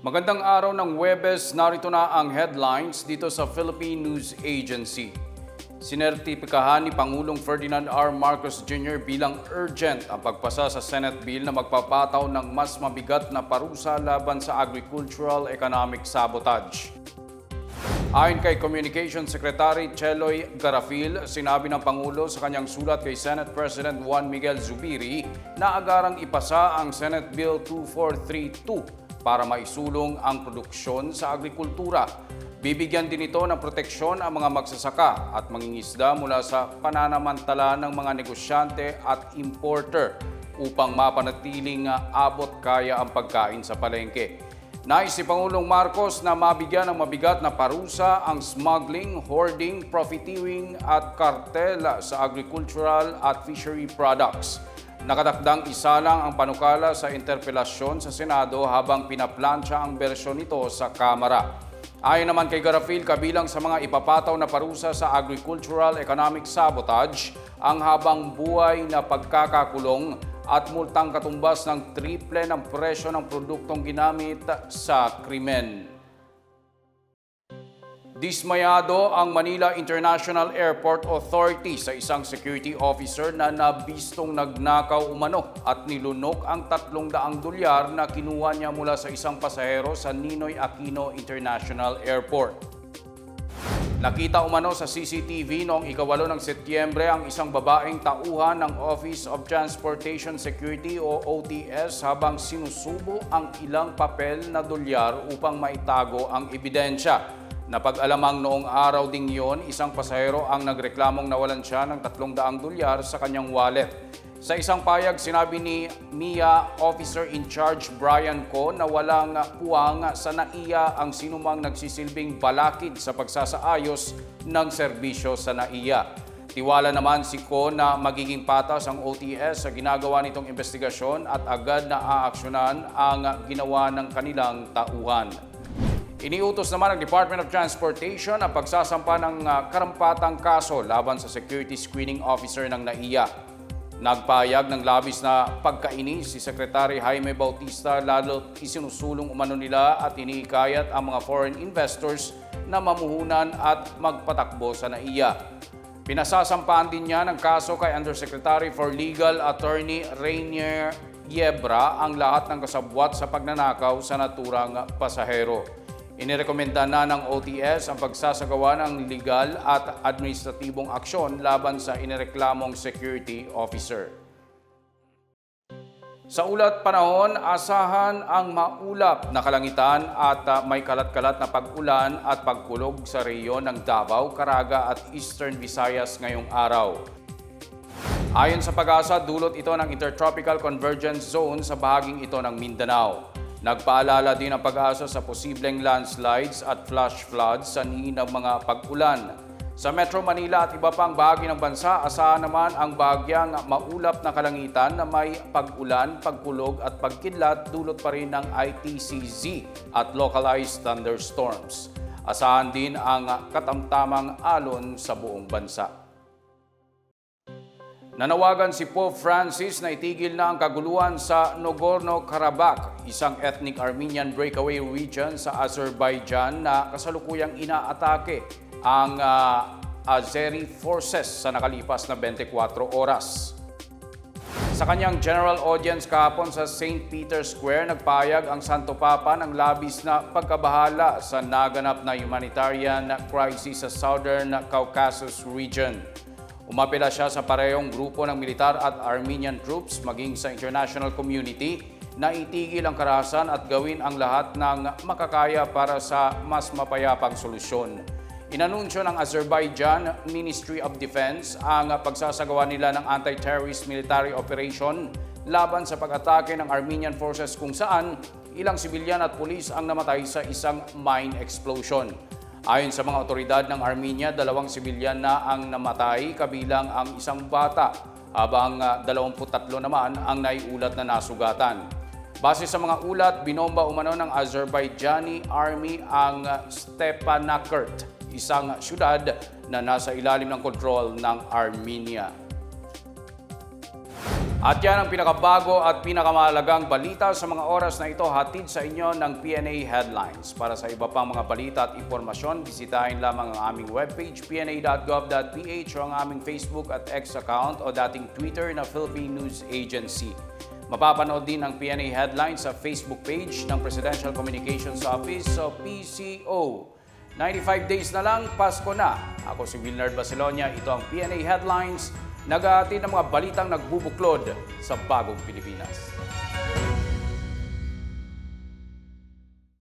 Magandang araw ng Huwebes, narito na ang headlines dito sa Philippine News Agency. Sinertipikahan ni Pangulong Ferdinand R. Marcos Jr. bilang urgent ang pagpasa sa Senate Bill na magpapataw ng mas mabigat na parusa laban sa agricultural economic sabotage. Ayon kay Communications Secretary Cheloy Garafil, sinabi ng Pangulo sa kanyang sulat kay Senate President Juan Miguel Zubiri na agarang ipasa ang Senate Bill 2432 para maisulong ang produksyon sa agrikultura. Bibigyan din ito ng proteksyon ang mga magsasaka at mangingisda mula sa pananamantala ng mga negosyante at importer upang mapanatiling abot kaya ang pagkain sa palengke. Nais si Pangulong Marcos na mabigyan ng mabigat na parusa ang smuggling, hoarding, profiteering at kartel sa agricultural at fishery products. Nakatakdang isa lang ang panukala sa interpelasyon sa Senado habang pinaplansya ang bersyon nito sa Kamara. Ayon naman kay Garafil, kabilang sa mga ipapataw na parusa sa agricultural economic sabotage ang habang buhay na pagkakakulong at multang katumbas ng triple ng presyo ng produktong ginamit sa krimen. Dismayado ang Manila International Airport Authority sa isang security officer na nabistong nagnakaw umano at nilunok ang $300 na kinuha niya mula sa isang pasahero sa Ninoy Aquino International Airport. Nakita umano sa CCTV noong ika-8 ng Setyembre ang isang babaeng tauhan ng Office of Transportation Security o OTS habang sinusubo ang ilang papel na dolyar upang maitago ang ebidensya. Napag-alamang noong araw ding iyon, isang pasahero ang nagreklamong nawalan siya ng $300 sa kanyang wallet. Sa isang payag, sinabi ni MIA Officer in Charge Brian Ko na walang puwang sa NAIA ang sinumang nagsisilbing balakid sa pagsasaayos ng serbisyo sa NAIA. Tiwala naman si Ko na magiging patas ang OTS sa ginagawa nitong investigasyon at agad na aaksyonan ang ginawa ng kanilang tauhan. Iniutos naman ng Department of Transportation ang pagsasampa ng karampatang kaso laban sa security screening officer ng NAIA. Nagpayag ng labis na pagkainis si Secretary Jaime Bautista lalo isinusulong umano nila at iniikayat ang mga foreign investors na mamuhunan at magpatakbo sa NAIA. Pinasasampaan din niya ng kaso kay Undersecretary for Legal Attorney Rainier Yebra ang lahat ng kasabwat sa pagnanakaw sa naturang pasahero. Inirekomenda na ng OTS ang pagsasagawa ng legal at administratibong aksyon laban sa inireklamong security officer. Sa ulat panahon, asahan ang maulap na kalangitan at may kalat-kalat na pag-ulan at pagkulog sa rehiyon ng Davao, Caraga at Eastern Visayas ngayong araw. Ayon sa Pag-asa, dulot ito ng Intertropical Convergence Zone sa bahaging ito ng Mindanao. Nagpaalala din ang Pag-asa sa posibleng landslides at flash floods sa sanhi ng mga pag-ulan. Sa Metro Manila at iba pang bahagi ng bansa, asahan naman ang bahagyang maulap na kalangitan na may pag-ulan, pagkulog at pagkidlat dulot pa rin ng ITCZ at localized thunderstorms. Asahan din ang katamtamang alon sa buong bansa. Nanawagan si Pope Francis na itigil na ang kaguluhan sa Nagorno-Karabakh, isang ethnic Armenian breakaway region sa Azerbaijan na kasalukuyang inaatake ang Azeri forces sa nakalipas na 24 oras. Sa kanyang general audience kahapon sa St. Peter's Square, nagpayag ang Santo Papa ng labis na pagkabahala sa naganap na humanitarian crisis sa Southern Caucasus region. Umapela siya sa parehong grupo ng militar at Armenian troops maging sa international community na itigil ang karahasan at gawin ang lahat ng makakaya para sa mas mapayapang solusyon. Inanunsyo ng Azerbaijan Ministry of Defense ang pagsasagawa nila ng anti-terrorist military operation laban sa pag-atake ng Armenian forces kung saan ilang sibilyan at pulis ang namatay sa isang mine explosion. Ayon sa mga otoridad ng Armenia, 2 sibilyan na ang namatay kabilang ang isang bata, habang 23 naman ang naiulat na nasugatan. Base sa mga ulat, binomba umano ng Azerbaijani Army ang Stepanakert, isang syudad na nasa ilalim ng kontrol ng Armenia. At yan ang pinakabago at pinakamahalagang balita sa mga oras na ito, hatid sa inyo ng PNA Headlines. Para sa iba pang mga balita at impormasyon, bisitahin lamang ang aming webpage pna.gov.ph o ang aming Facebook at X account o dating Twitter na Philippine News Agency. Mapapanood din ang PNA Headlines sa Facebook page ng Presidential Communications Office o PCO. 95 days na lang, Pasko na. Ako si Wilnard Basilonia, ito ang PNA Headlines, nag-aatid ng mga balitang nagbubuklod sa bagong Pilipinas.